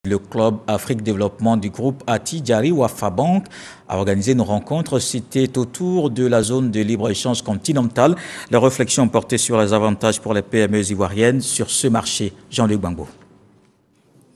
Le Club Afrique Développement du groupe Attijari Wafa Bank a organisé une rencontre. C'était autour de la zone de libre-échange continentale. La réflexion portait sur les avantages pour les PME ivoiriennes sur ce marché. Jean-Luc Bangbo.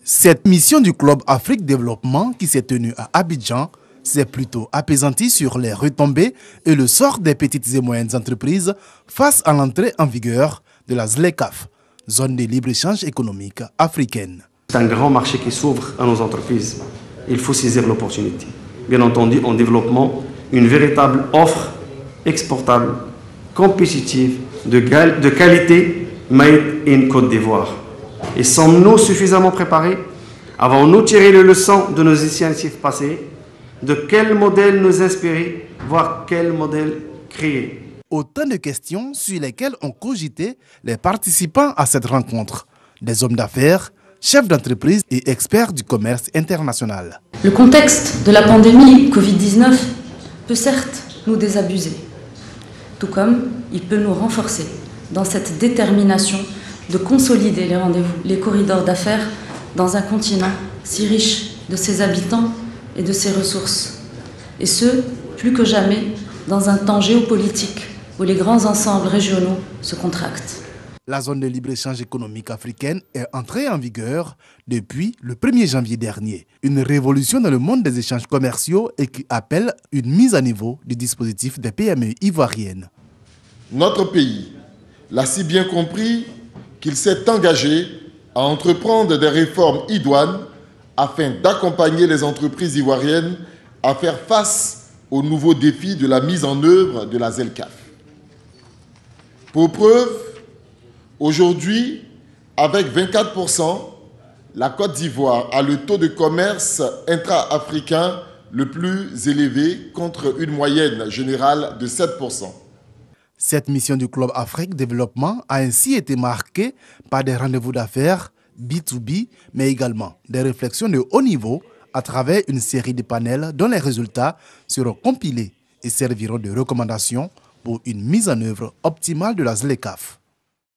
Cette mission du Club Afrique Développement qui s'est tenue à Abidjan s'est plutôt apaisantie sur les retombées et le sort des petites et moyennes entreprises face à l'entrée en vigueur de la ZLECAf, zone de libre-échange économique africaine. C'est un grand marché qui s'ouvre à nos entreprises. Il faut saisir l'opportunité. Bien entendu, en développement, une véritable offre exportable, compétitive, de qualité, made in Côte d'Ivoire. Et sommes-nous suffisamment préparés? Avons-nous tiré les leçons de nos initiatives passées? De quel modèle nous inspirer, voire quel modèle créer? Autant de questions sur lesquelles ont cogité les participants à cette rencontre. Des hommes d'affaires, chefs d'entreprise et experts du commerce international. Le contexte de la pandémie Covid-19 peut certes nous désabuser, tout comme il peut nous renforcer dans cette détermination de consolider les rendez-vous, les corridors d'affaires dans un continent si riche de ses habitants et de ses ressources. Et ce, plus que jamais, dans un temps géopolitique où les grands ensembles régionaux se contractent. La zone de libre-échange économique africaine est entrée en vigueur depuis le 1er janvier dernier. Une révolution dans le monde des échanges commerciaux et qui appelle une mise à niveau du dispositif des PME ivoiriennes. Notre pays l'a si bien compris qu'il s'est engagé à entreprendre des réformes idoines afin d'accompagner les entreprises ivoiriennes à faire face aux nouveaux défis de la mise en œuvre de la ZLECAf. Pour preuve, aujourd'hui, avec 24%, la Côte d'Ivoire a le taux de commerce intra-africain le plus élevé contre une moyenne générale de 7%. Cette mission du Club Afrique Développement a ainsi été marquée par des rendez-vous d'affaires B2B, mais également des réflexions de haut niveau à travers une série de panels dont les résultats seront compilés et serviront de recommandations pour une mise en œuvre optimale de la ZLECAf.